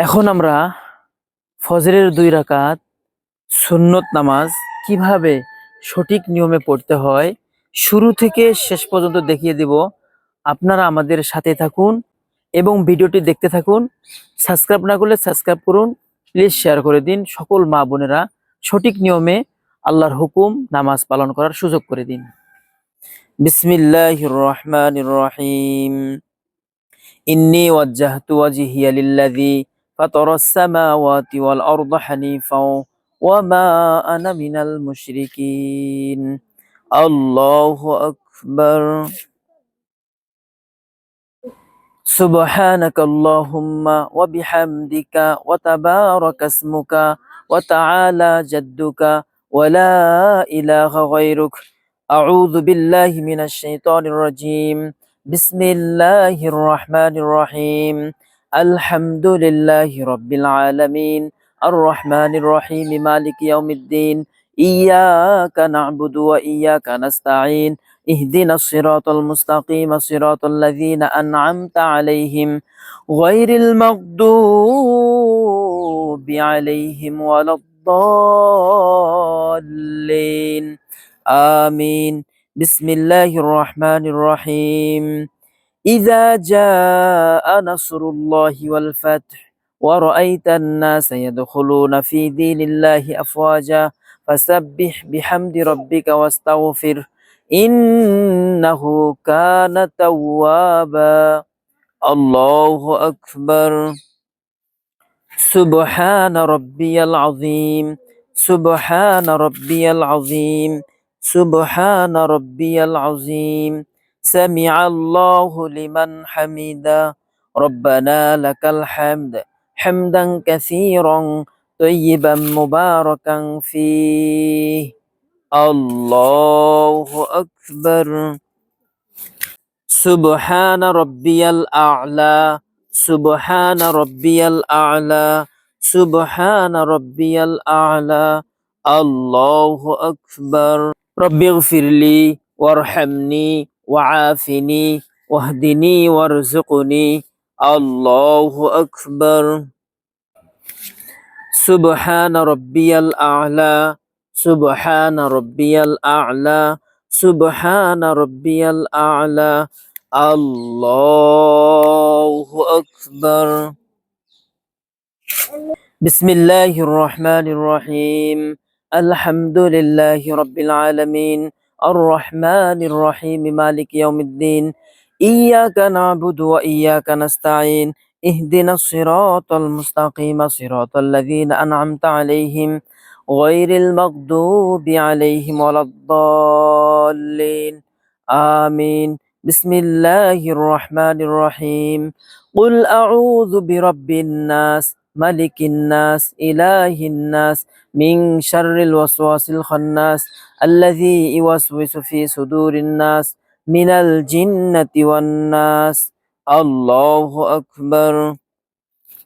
এখন আমরা ফজরের 2 রাকাত সুন্নত নামাজ কিভাবে সঠিক নিয়মে পড়তে হয় শুরু থেকে শেষ পর্যন্ত দেখিয়ে দিব। আপনারা আমাদের সাথে থাকুন এবং ভিডিওটি দেখতে থাকুন। সাবস্ক্রাইব না করলে সাবস্ক্রাইব করুন, প্লিজ শেয়ার করে দিন। সকল মা বোনেরা সঠিক নিয়মে আল্লাহর হুকুম নামাজ পালন করার সুযোগ করে দিন। বিসমিল্লাহির রহমানির রহিম। ইন্নী ওয়াজ্জাহতু ওয়াজহিয়া লিল্লাযী ফাতারাস সামাওয়াতি ওয়াল আরদা হানিফাও ওয়া মা আনা মিনাল মুশরিকিন। আল্লাহু আকবার। সুবহানাকা আল্লাহুম্মা ওয়া বিহামদিকা ওয়া তাবারাকা ইসমুকা ওয়া তাআলা জাদ্দুকা ওয়া লা ইলাহা গায়রুক। আউযু বিল্লাহি মিনাশ শাইতানির রাজীম। বিসমিল্লাহির রহমানির রহিম। আলহামদুলিল্লাহি রাব্বিল আলামিন আর রহমানির রহিম মালিকি ইয়াউমিদ্দিন। ইয়াকা না'বুদু ওয়া ইয়াকা নাস্তাঈন। اهدنا الصراط المستقيم صراط الذين أنعمت عليهم غير المغضوب عليهم ولا الضالين آمين. بسم الله الرحمن الرحيم. إذا جاء نصر الله والفتح ورأيت الناس يدخلون في دين الله أفواجا فسبح بحمد ربك واستغفر إنه كان توابا. الله أكبر. سبحان ربي العظيم. سبحان ربي العظيم. سبحان ربي العظيم. سمع الله لمن حمده. ربنا لك الحمد حمدا كثيرا طيبا مباركا فيه. الله أكبر. سبحان ربي الأعلى. سبحان ربي الأعلى. سبحان ربي الأعلى. الله أكبر. رب اغفر لي وارحمني وعافني واهدني وارزقني. الله أكبر. سبحان ربي الأعلى. سبحان ربي الأعلى. سبحان ربي الأعلى. الله أكبر. بسم الله الرحمن الرحيم. الحمد لله رب العالمين الرحمن الرحيم مالك يوم الدين. إياك نعبد وإياك نستعين. اهدنا الصراط المستقيم صراط الذين أنعمت عليهم غير المغضوب عليهم ولا الضالين آمين. بسم الله الرحمن الرحيم. قل أعوذ برب الناس ملك الناس إله الناس من شر الوسواس الخناس الذي يوسوس في صدور الناس من الجنة والناس. الله أكبر.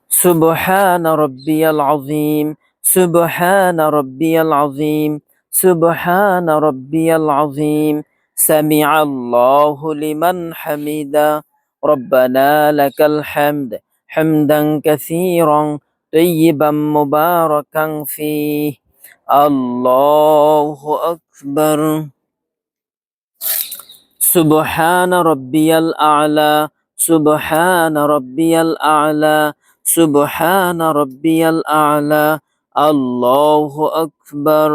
سبحان ربي العظيم. سبحان ربي العظيم. سبحان ربي العظيم. سمع الله لمن حمده. ربنا لك الحمد حمدا كثيرا طيبا مباركا فيه. الله أكبر. سبحان ربي الأعلى. سبحان ربي الأعلى. سبحان ربي الأعلى. الله أكبر.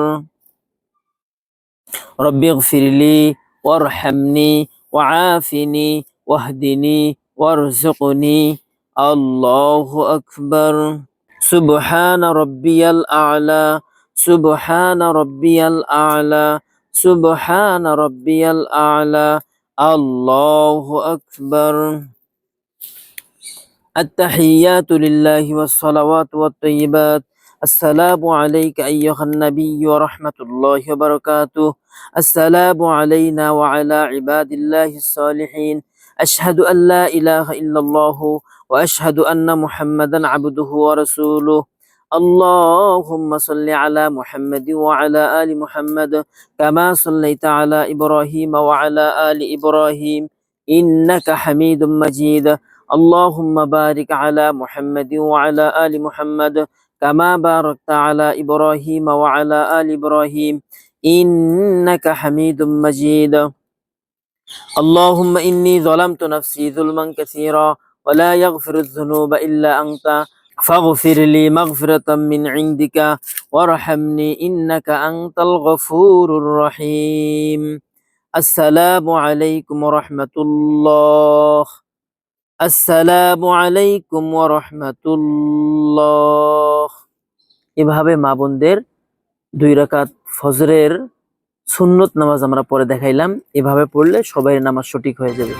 رب اغفر لي وارحمني وعافني واهدني وارزقني. الله أكبر. سبحان ربي الأعلى. سبحان ربي الأعلى. سبحان ربي الأعلى. الله أكبر. التحيات لله والصلوات والطيبات. السلام عليك أيها النبي ورحمة الله وبركاته. السلام علينا وعلى عباد الله الصالحين. أشهد أن لا إله إلا الله وأشهد أن محمدا عبده ورسوله. اللهم صل على محمد وعلى آل محمد كما صليت على إبراهيم وعلى آل إبراهيم إنك حميد مجيد. اللهم بارك على محمد وعلى آل محمد كما باركت على إبراهيم وعلى آل إبراهيم إنك حميد مجيد اللهم إني ظلمت نفسي ظلما كثيرا ولا يغفر الذنوب إلا أنت فاغفر لي مغفرة من عندك وارحمني إنك أنت الغفور الرحيم السلام عليكم ورحمة الله আসসালামু আলাইকুম ওয়া রাহমাতুল্লাহ। এভাবে মা বোনদের 2 রাকাত ফজরের সুন্নত নামাজ আমরা পড়ে দেখাইলাম। এভাবে পড়লে সবাই নামাজ সঠিক হয়ে যাবে।